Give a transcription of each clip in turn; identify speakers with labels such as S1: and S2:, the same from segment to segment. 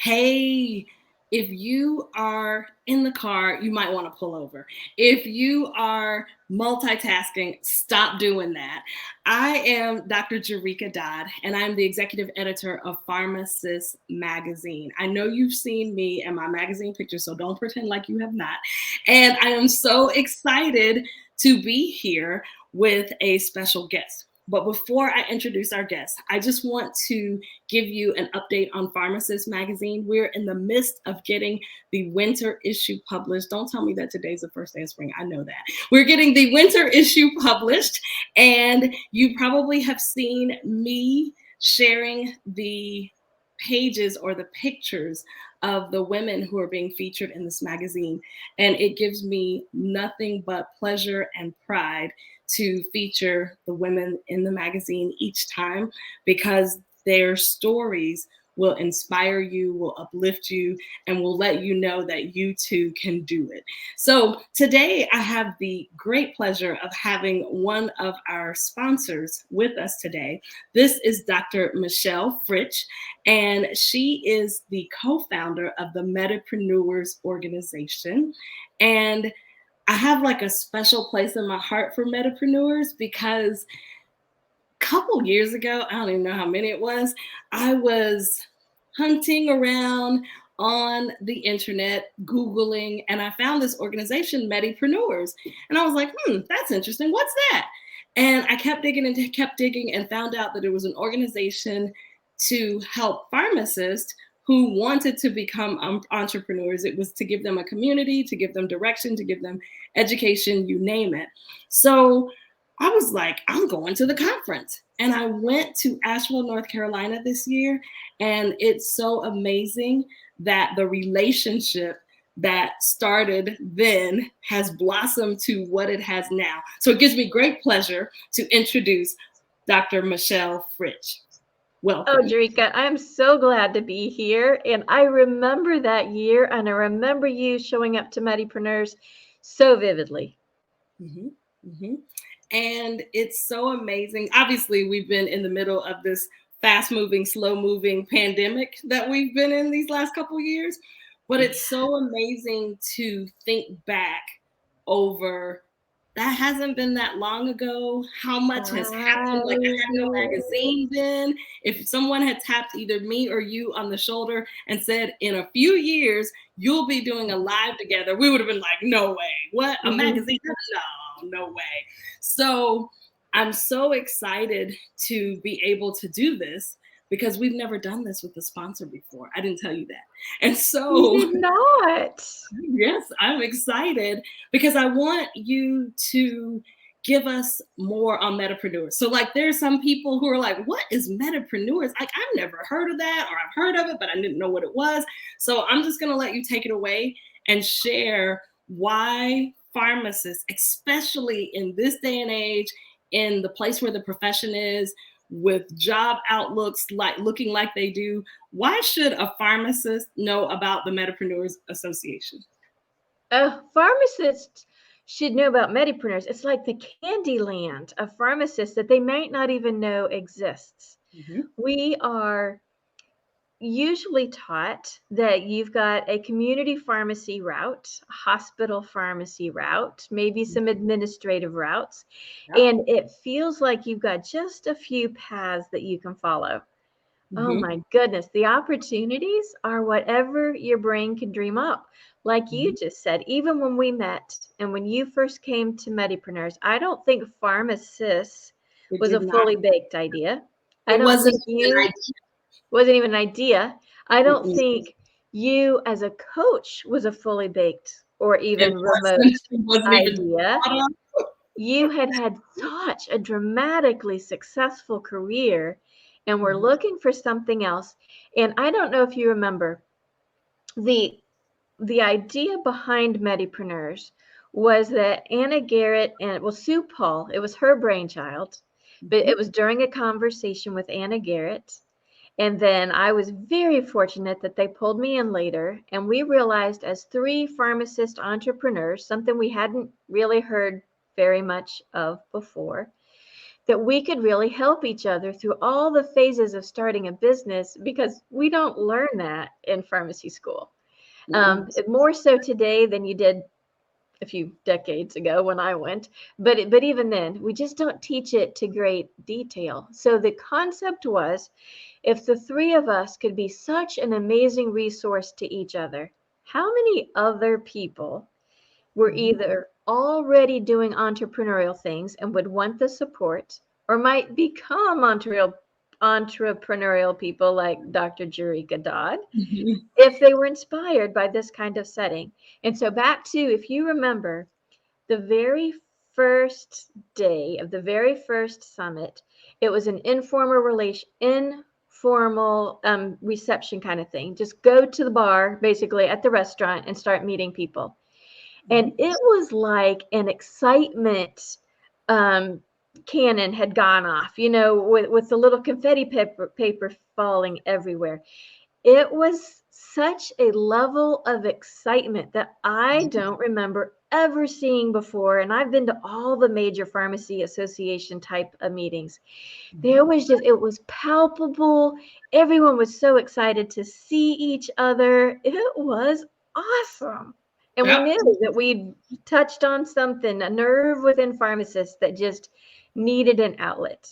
S1: Hey, if you are in the car, you might want to pull over. If you are multitasking, stop doing that. I am Dr. Jerika Dodd, and I'm the executive editor of PharmaSis magazine. I know you've seen me and my magazine pictures, so don't pretend like you have not. And I am so excited to be here with a special guest. But before I introduce our guest, I just want to give you an update on PharmaSis magazine. We're in the midst of getting the winter issue published. Don't tell me that today's the first day of spring. I know that. We're getting the winter issue published, and you probably have seen me sharing the pages or the pictures of the women who are being featured in this magazine. And it gives me nothing but pleasure and pride to feature the women in the magazine each time, because their stories will inspire you, will uplift you, and will let you know that you too can do it. So today I have the great pleasure of having one of our sponsors with us today. This is Dr. Michelle Fritsch, and she is the co-founder of the Medipreneurs organization. And I have like a special place in my heart for Medipreneurs because a couple years ago, I don't even know how many it was, I was hunting around on the internet, Googling, and I found this organization, Medipreneurs. And I was like, that's interesting. What's that? And I kept digging and found out that it was an organization to help pharmacists who wanted to become entrepreneurs. It was to give them a community, to give them direction, to give them education, you name it. So I was like, I'm going to the conference. And I went to Asheville, North Carolina this year. And it's so amazing that the relationship that started then has blossomed to what it has now. So it gives me great pleasure to introduce Dr. Michelle Fritsch. Welcome.
S2: Oh, Jerika, I'm so glad to be here. And I remember that year, and I remember you showing up to Medipreneurs so vividly.
S1: Mm-hmm. Mm-hmm. And it's so amazing. Obviously, we've been in the middle of this fast-moving, slow-moving pandemic that we've been in these last couple of years. But it's so amazing to think back over that. Hasn't been that long ago. How much has happened? Like, there had no magazine then. If someone had tapped either me or you on the shoulder and said, in a few years, you'll be doing a live together, we would have been like, no way. What? A magazine? No way. So I'm so excited to be able to do this because we've never done this with a sponsor before. I didn't tell you that. And so
S2: You did not.
S1: Yes, I'm excited because I want you to give us more on Medipreneurs. So like there's some people who are like, what is Medipreneurs? Like I've never heard of that, or I've heard of it, but I didn't know what it was. So I'm just gonna let you take it away and share why pharmacists, especially in this day and age, in the place where the profession is, with job outlooks like looking like they do, why should a pharmacist know about the Medipreneurs Association?
S2: Pharmacists should know about Medipreneurs. It's like the candy land of pharmacists that they might not even know exists.
S1: Mm-hmm.
S2: We are usually taught that you've got a community pharmacy route, a hospital pharmacy route, maybe some administrative routes, and it feels like you've got just a few paths that you can follow. Oh my goodness, the opportunities are whatever your brain can dream up. Like you just said, even when we met and when you first came to Medipreneurs, I don't think PharmaSis was a fully baked idea. I don't think you wasn't even an idea. I don't think you as a coach was a fully baked or even remote idea. You had such a dramatically successful career and we're looking for something else. And I don't know if you remember, the idea behind Medipreneurs was that Anna Garrett and Sue Paul, it was her brainchild, but it was during a conversation with Anna Garrett. And then I was very fortunate that they pulled me in later, and we realized as three pharmacist entrepreneurs, something we hadn't really heard very much of before, that we could really help each other through all the phases of starting a business, because we don't learn that in pharmacy school.
S1: Mm-mm.
S2: More so today than you did a few decades ago when I went, but even then, we just don't teach it to great detail. So the concept was, if the three of us could be such an amazing resource to each other, how many other people were either already doing entrepreneurial things and would want the support, or might become entrepreneurial people like Dr. Jerika Dodd,
S1: Mhm.
S2: if they were inspired by this kind of setting? And so back to, if you remember, the very first day of the very first summit, it was an informal reception kind of thing. Just go to the bar, basically at the restaurant, and start meeting people. And it was like an excitement cannon had gone off, with the little confetti paper falling everywhere. It was such a level of excitement that I don't remember ever seeing before. And I've been to all the major pharmacy association type of meetings. There was just, it was palpable. Everyone was so excited to see each other. It was awesome. And we
S1: Yep.
S2: knew that we touched on something, a nerve within pharmacists that just needed an outlet.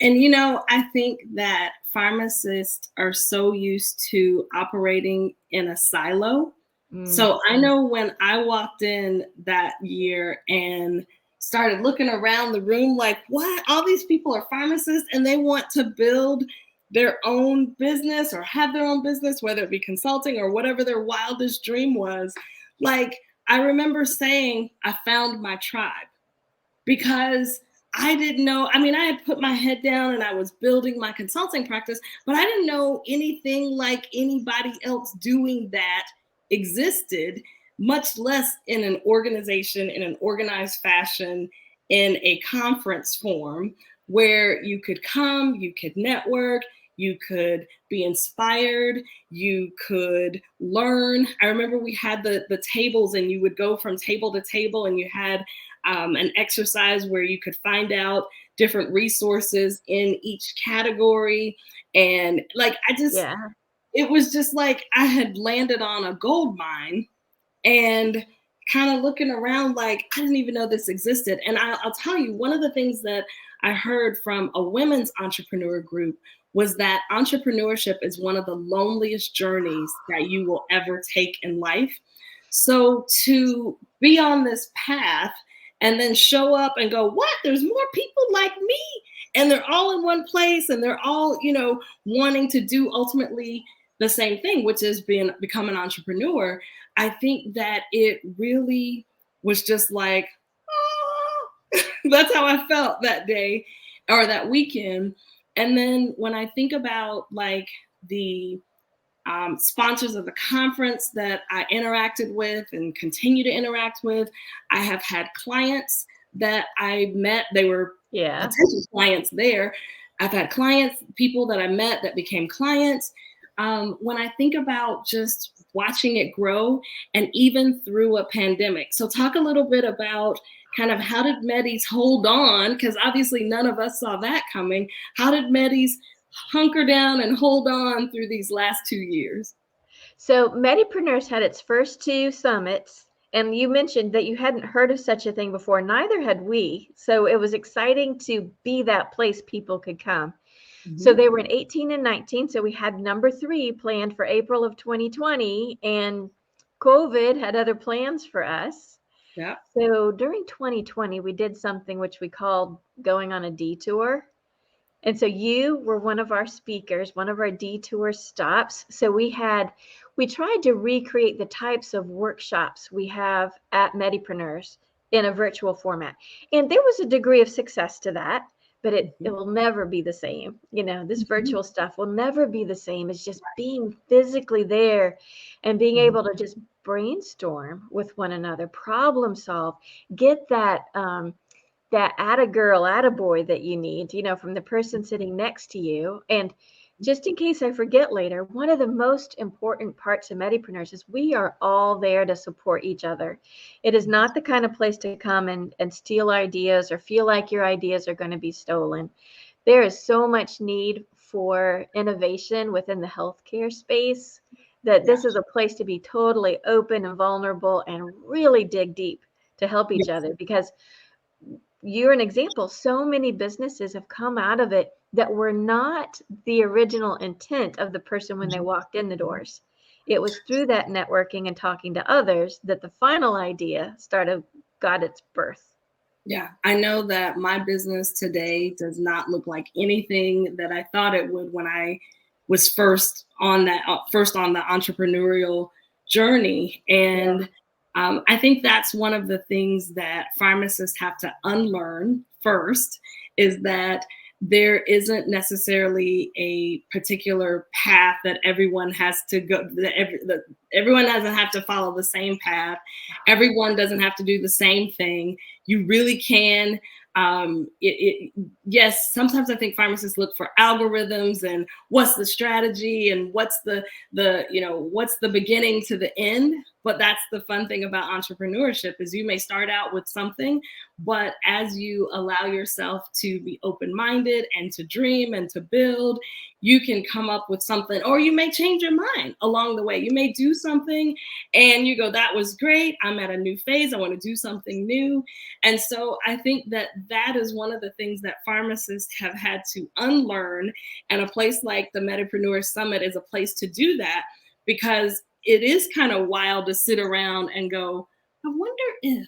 S1: And I think that pharmacists are so used to operating in a silo.
S2: Mm,
S1: So I know when I walked in that year and started looking around the room, like, what? All these people are pharmacists and they want to build their own business or have their own business, whether it be consulting or whatever their wildest dream was. Like, I remember saying, I found my tribe, because I didn't know. I mean, I had put my head down and I was building my consulting practice, but I didn't know anything like anybody else doing that existed, much less in an organization, in an organized fashion, in a conference form where you could come, you could network, you could be inspired, you could learn. I remember we had the tables, and you would go from table to table, and you had an exercise where you could find out different resources in each category. And like,
S2: yeah.
S1: it was just like I had landed on a gold mine, and kind of looking around like, I didn't even know this existed. And I'll tell you, one of the things that I heard from a women's entrepreneur group was that entrepreneurship is one of the loneliest journeys that you will ever take in life. So to be on this path and then show up and go, what? There's more people like me. And they're all in one place, and they're all, wanting to do ultimately the same thing, which is become an entrepreneur. I think that it really was just like, oh. That's how I felt that day or that weekend. And then when I think about like the sponsors of the conference that I interacted with and continue to interact with, I have had clients that I met. They were
S2: Yeah.
S1: potential clients there. I've had clients, people that I met that became clients. When I think about just watching it grow, and even through a pandemic. So talk a little bit about kind of, how did Medis hold on? Because obviously none of us saw that coming. How did Medis hunker down and hold on through these last 2 years?
S2: So Medipreneurs had its first two summits, and you mentioned that you hadn't heard of such a thing before. Neither had we. So it was exciting to be that place people could come. So
S1: Mm-hmm.
S2: they were in 18 and 19. So we had number 3 planned for April of 2020, and COVID had other plans for us.
S1: Yeah.
S2: So during 2020, we did something which we called going on a detour. And so you were one of our speakers, one of our detour stops. So we tried to recreate the types of workshops we have at Medipreneurs in a virtual format. And there was a degree of success to that, but it will never be the same. This
S1: Mm-hmm.
S2: virtual stuff will never be the same as just being physically there and being able to just brainstorm with one another, problem solve, get that atta girl, atta boy that you need, from the person sitting next to you. And just in case I forget later, one of the most important parts of Medipreneurs is we are all there to support each other. It is not the kind of place to come and steal ideas or feel like your ideas are going to be stolen. There is so much need for innovation within the healthcare space that
S1: Yeah.
S2: this is a place to be totally open and vulnerable and really dig deep to help each
S1: Yes.
S2: other, because you're an example. So many businesses have come out of it that were not the original intent of the person when they
S1: Mhm.
S2: walked in the doors. It was through that networking and talking to others that the final idea got its birth.
S1: Yeah, I know that my business today does not look like anything that I thought it would when I was first on the entrepreneurial journey.
S2: Yeah.
S1: And I think that's one of the things that pharmacists have to unlearn first, is that there isn't necessarily a particular path that everyone has to go. That everyone doesn't have to follow the same path. Everyone doesn't have to do the same thing. You really can. Yes, sometimes I think pharmacists look for algorithms and what's the strategy and what's what's the beginning to the end. But that's the fun thing about entrepreneurship, is you may start out with something, but as you allow yourself to be open-minded and to dream and to build, you can come up with something, or you may change your mind along the way. You may do something and you go, that was great. I'm at a new phase. I want to do something new. And so I think that that is one of the things that pharmacists have had to unlearn. And a place like the Medipreneurs Summit is a place to do that, because it is kind of wild to sit around and go, I wonder if,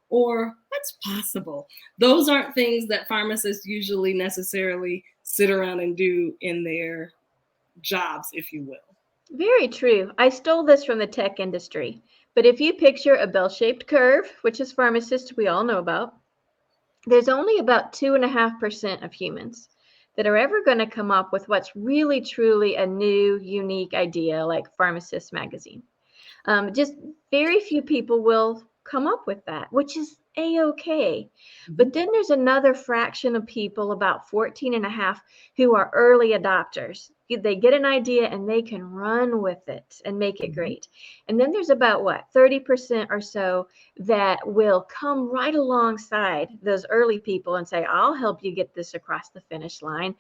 S1: or what's possible. Those aren't things that pharmacists usually necessarily sit around and do in their jobs, if you will.
S2: Very true. I stole this from the tech industry. But if you picture a bell-shaped curve, which is pharmacists we all know about, there's only about 2.5% of humans that are ever going to come up with what's really truly a new, unique idea like Pharmacist magazine. Just very few people will come up with that, which is a-okay.
S1: Mhm.
S2: But then there's another fraction of people, about 14 and a half, who are early adopters. They get an idea and they can run with it and make it
S1: Mhm.
S2: great. And then there's about 30% or so that will come right alongside those early people and say, I'll help you get this across the finish line.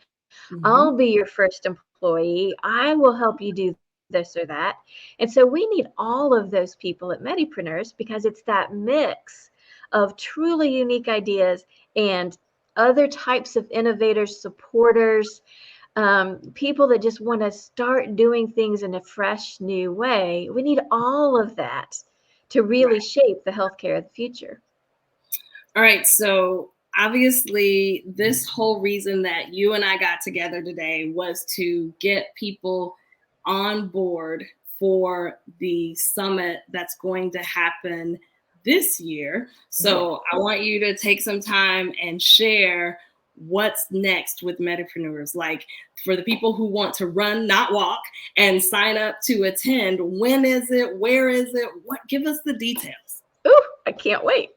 S1: Mhm.
S2: I'll be your first employee. I will help you do this or that. And so we need all of those people at Medipreneurs, because it's that mix of truly unique ideas and other types of innovators, supporters, people that just want to start doing things in a fresh, new way. We need all of that to really
S1: Right.
S2: shape the healthcare of the future.
S1: All right. So obviously, this whole reason that you and I got together today was to get people on board for the summit that's going to happen this year.
S2: Yep.
S1: So I want you to take some time and share what's next with Medipreneurs. Like, for the people who want to run, not walk, and sign up to attend, when is it? Where is it? What? Give us the details.
S2: Ooh, I can't wait.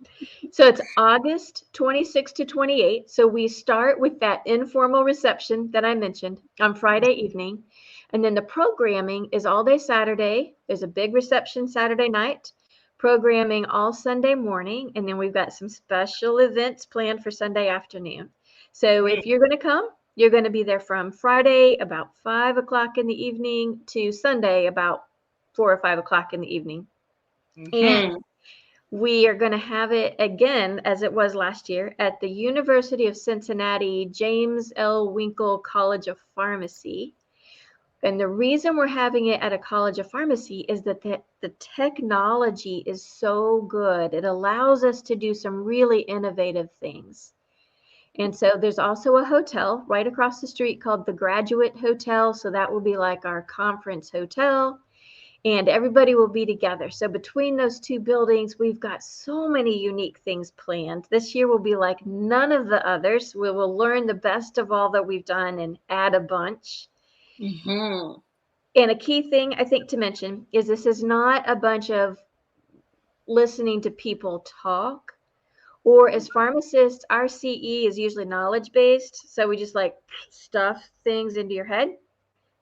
S2: So it's August 26 to 28. So we start with that informal reception that I mentioned on Friday evening. And then the programming is all day Saturday. There's a big reception Saturday night, programming all Sunday morning. And then we've got some special events planned for Sunday afternoon. So if you're going to come, you're going to be there from Friday about 5 o'clock in the evening to Sunday about 4 or 5 o'clock in the evening. And
S1: Mhm.
S2: we are going to have it again, as it was last year, at the University of Cincinnati James L. Winkle College of Pharmacy. And the reason we're having it at a College of Pharmacy is that the technology is so good. It allows us to do some really innovative things. And so there's also a hotel right across the street called the Graduate Hotel. So that will be like our conference hotel, and everybody will be together. So between those two buildings, we've got so many unique things planned. This year will be like none of the others. We will learn the best of all that we've done and add a bunch.
S1: Mhm.
S2: And a key thing I think to mention is this is not a bunch of listening to people talk. Or as pharmacists, our CE is usually knowledge based. So we just like stuff things into your head.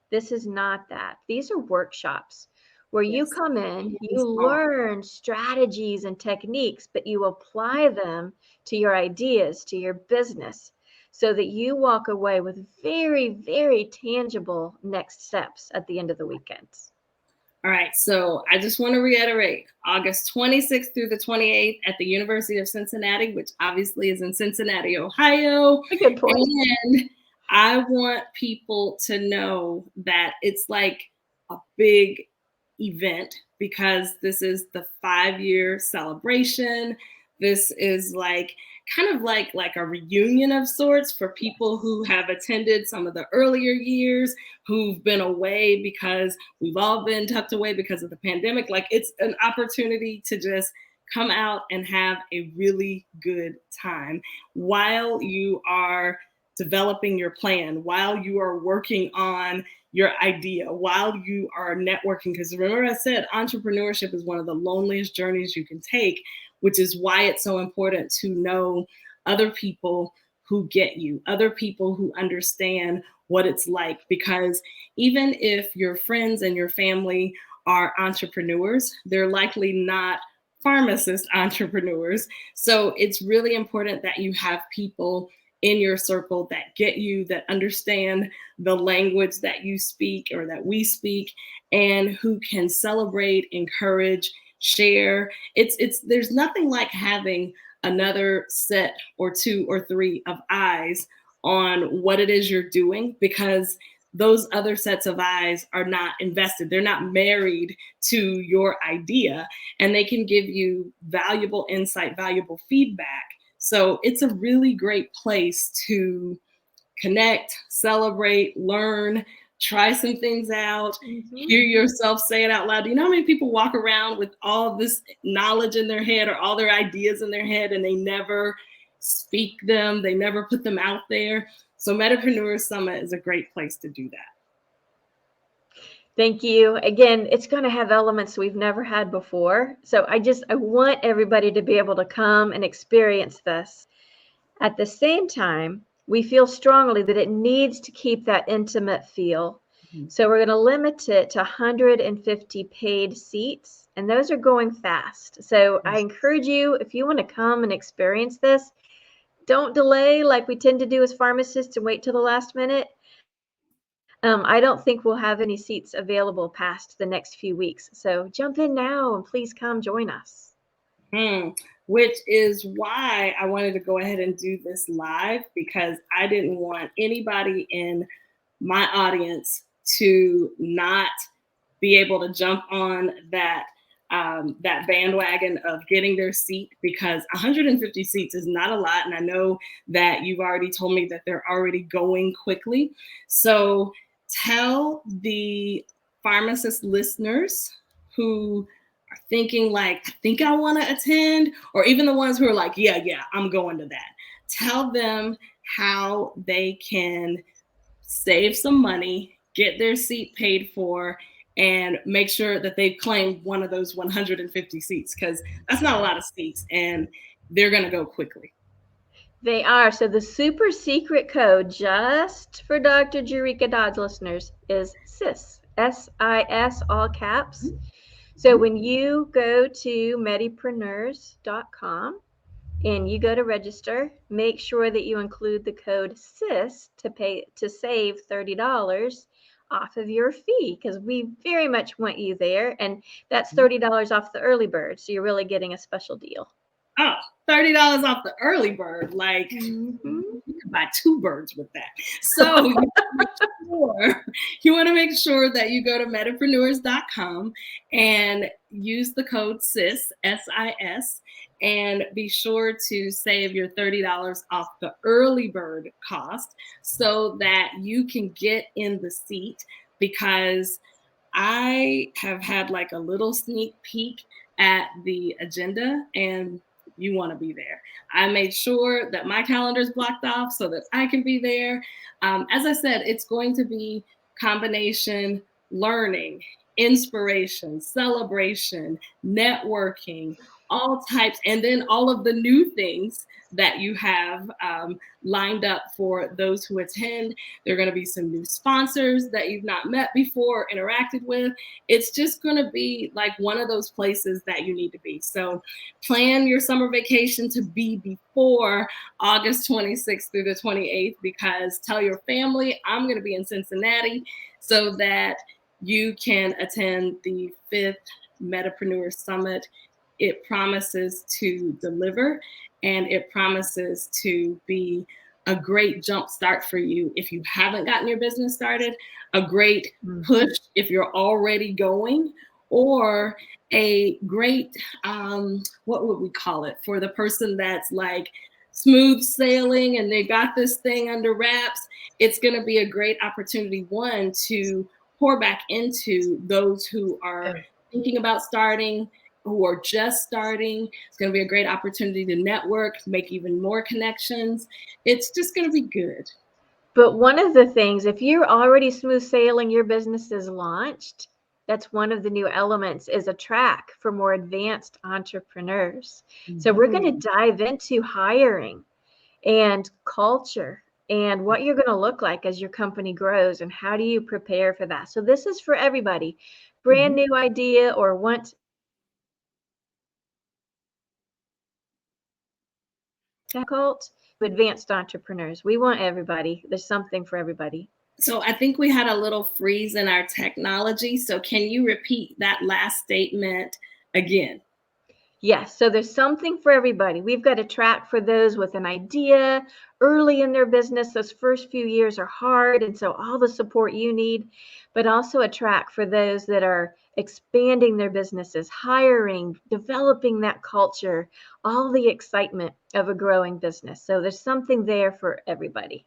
S2: This is not that. These are workshops where you
S1: Yes.
S2: come in, you
S1: Hands-on.
S2: learn strategies and techniques, but you apply them to your ideas, to your business, so that you walk away with very, very tangible next steps at the end of the weekend.
S1: All right, so I just want to reiterate August 26th through the 28th at the University of Cincinnati, which obviously is in Cincinnati, Ohio.
S2: A good point.
S1: And I want people to know that it's like a big event because this is the 5-year celebration. This is like kind of like a reunion of sorts for people who have attended some of the earlier years, who've been away because we've all been tucked away because of the pandemic. Like, it's an opportunity to just come out and have a really good time while you are developing your plan, while you are working on your idea, while you are networking. Because remember, I said entrepreneurship is one of the loneliest journeys you can take, which is why it's so important to know other people who get you, other people who understand what it's like. Because even if your friends and your family are entrepreneurs, they're likely not pharmacist entrepreneurs. So it's really important that you have people in your circle that get you, that understand the language that you speak or that we speak, and who can celebrate, encourage, share. It's there's nothing like having another set or two or three of eyes on what it is you're doing, because those other sets of eyes are not invested. They're not married to your idea, and they can give you valuable insight, valuable feedback. So it's a really great place to connect, celebrate, learn, try some things out, hear yourself say it out loud. Do you know how many people walk around with all this knowledge in their head or all their ideas in their head and they never speak them, they never put them out there? So Medipreneurs Summit is a great place to do that.
S2: Thank you. Again, it's going to have elements we've never had before. So I want everybody to be able to come and experience this. At the same time, we feel strongly that it needs to keep that intimate feel. So we're going to limit it to 150 paid seats, and those are going fast. So I encourage you, if you want to come and experience this, don't delay like we tend to do as pharmacists and wait till the last minute. I don't think we'll have any seats available past the next few weeks. So jump in now and please come join us.
S1: Which is why I wanted to go ahead and do this live, because I didn't want anybody in my audience to not be able to jump on that that bandwagon of getting their seat, because 150 seats is not a lot. And I know that you've already told me that they're already going quickly. So tell the pharmacist listeners who are thinking like, I think I want to attend, or even the ones who are like, yeah, I'm going to that. Tell them how they can save some money, get their seat paid for, and make sure that they've claimed one of those 150 seats, because that's not a lot of seats and they're going to go quickly.
S2: They are. So the super secret code just for Dr. Jerika Dodd's listeners is SIS, S-I-S, all caps. So when you go to medipreneurs.com and you go to register, make sure that you include the code SIS to save $30 off of your fee, because we very much want you there. And that's $30 off the early bird. So you're really getting a special deal.
S1: Oh, $30 off the early bird. Like, you can buy 2 birds with that. So you want to make sure that you go to medipreneurs.com and use the code SIS, S-I-S, and be sure to save your $30 off the early bird cost so that you can get in the seat. Because I have had like a little sneak peek at the agenda, and you want to be there. I made sure that my calendar is blocked off so that I can be there. As I said, it's going to be combination learning, inspiration, celebration, networking, all types, and then all of the new things that you have lined up for those who attend. There are going to be some new sponsors that you've not met before, interacted with. It's just going to be like one of those places that you need to be. So plan your summer vacation to be before August 26th through the 28th, because tell your family I'm going to be in Cincinnati so that you can attend the 5th Medipreneurs Summit. It promises to deliver, and it promises to be a great jump start for you if you haven't gotten your business started, a great push if you're already going, or a great, what would we call it, for the person that's like smooth sailing and they got this thing under wraps. It's going to be a great opportunity, one, to pour back into those who are thinking about starting, who are just starting. It's going to be a great opportunity to network, make even more connections. It's just going to be good.
S2: But one of the things, if you're already smooth sailing, your business is launched, that's one of the new elements, is a track for more advanced entrepreneurs. So we're going to dive into hiring and culture and what you're going to look like as your company grows and how do you prepare for that. So this is for everybody. Brand new idea or want difficult, advanced entrepreneurs. We want everybody. There's something for everybody.
S1: So I think we had a little freeze in our technology. So can you repeat that last statement again?
S2: Yes, so there's something for everybody. We've got a track for those with an idea early in their business. Those first few years are hard, and so all the support you need, but also a track for those that are expanding their businesses, hiring, developing that culture, all the excitement of a growing business. So there's something there for everybody.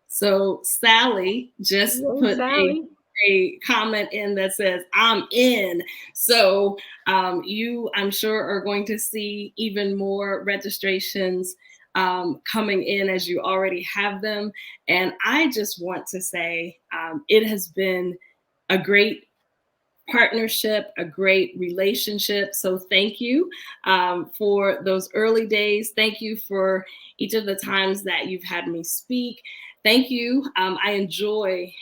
S1: So Sally just
S2: Yay,
S1: put
S2: Sally.
S1: a comment in that says, I'm in. So you, I'm sure, are going to see even more registrations coming in as you already have them. And I just want to say it has been a great partnership, a great relationship. So thank you for those early days. Thank you for each of the times that you've had me speak. Thank you. I enjoy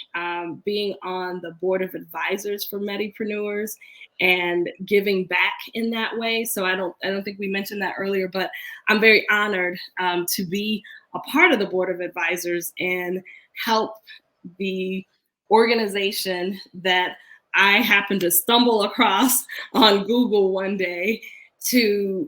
S1: being on the board of advisors for Medipreneurs and giving back in that way. So I don't think we mentioned that earlier, but I'm very honored to be a part of the board of advisors and help the organization that I happened to stumble across on Google one day to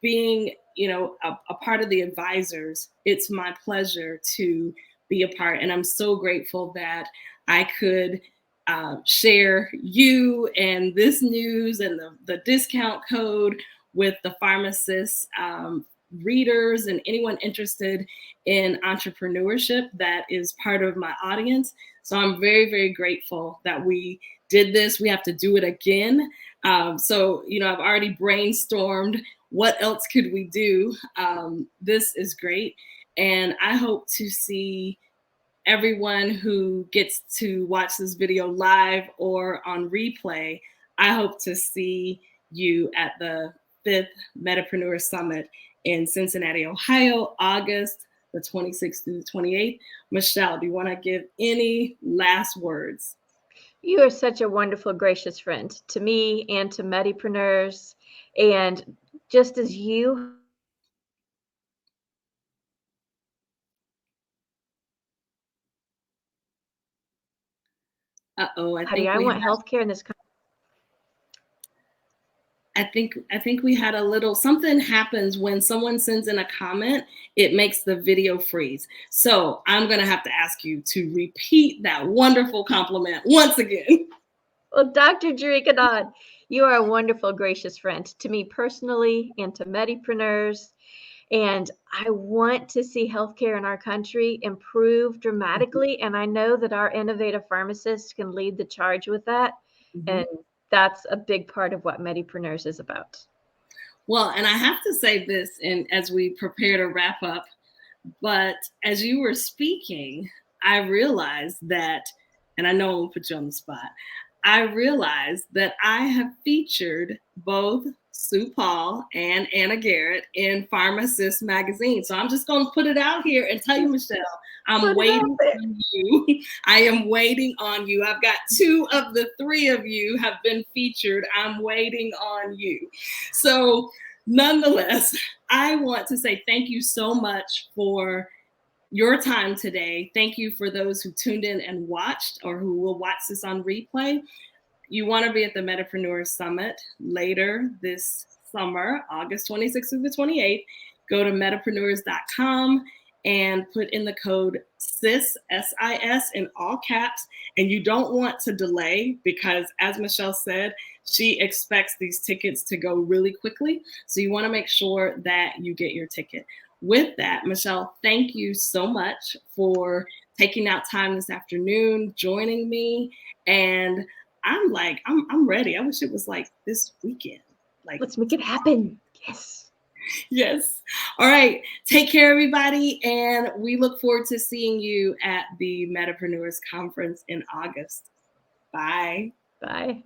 S1: being, a part of the advisors. It's my pleasure to be a part, and I'm so grateful that I could share you and this news and the discount code with the PharmaSis readers and anyone interested in entrepreneurship that is part of my audience. So I'm very, very grateful that we did this. We have to do it again. So, I've already brainstormed what else could we do. This is great. And I hope to see everyone who gets to watch this video live or on replay. I hope to see you at the 5th Medipreneur Summit in Cincinnati, Ohio, August the 26th through the 28th. Michelle, do you want to give any last words?
S2: You are such a wonderful, gracious friend to me and to Medipreneurs. And just as you
S1: Uh-oh,
S2: I want healthcare in this country.
S1: I think we had a little something happens when someone sends in a comment, it makes the video freeze. So I'm gonna have to ask you to repeat that wonderful compliment once again.
S2: Well, Dr. Jarika, you are a wonderful, gracious friend to me personally and to Medipreneurs. And I want to see healthcare in our country improve dramatically. And I know that our innovative pharmacists can lead the charge with that. And that's a big part of what Medipreneurs is about.
S1: Well, and I have to say this, and as we prepare to wrap up, but as you were speaking, I realized that, and I know I'm gonna put you on the spot, I realized that I have featured both Sue Paul and Anna Garrett in PharmaSis magazine. So I'm just going to put it out here and tell you, Michelle, I'm
S2: Put it out
S1: waiting
S2: there.
S1: on you. I am waiting on you. I've got 2 of the 3 of you have been featured. I'm waiting on you. So nonetheless, I want to say thank you so much for your time today. Thank you for those who tuned in and watched or who will watch this on replay. You want to be at the Medipreneurs Summit later this summer, August 26th through the 28th. Go to medipreneurs.com and put in the code SIS, S-I-S, in all caps. And you don't want to delay because, as Michelle said, she expects these tickets to go really quickly. So you want to make sure that you get your ticket. With that, Michelle, thank you so much for taking out time this afternoon, joining me. And I'm ready. I wish it was like this weekend. Like,
S2: Let's make it happen. Yes.
S1: yes. All right. Take care, everybody. And we look forward to seeing you at the Medipreneurs Conference in August. Bye.
S2: Bye.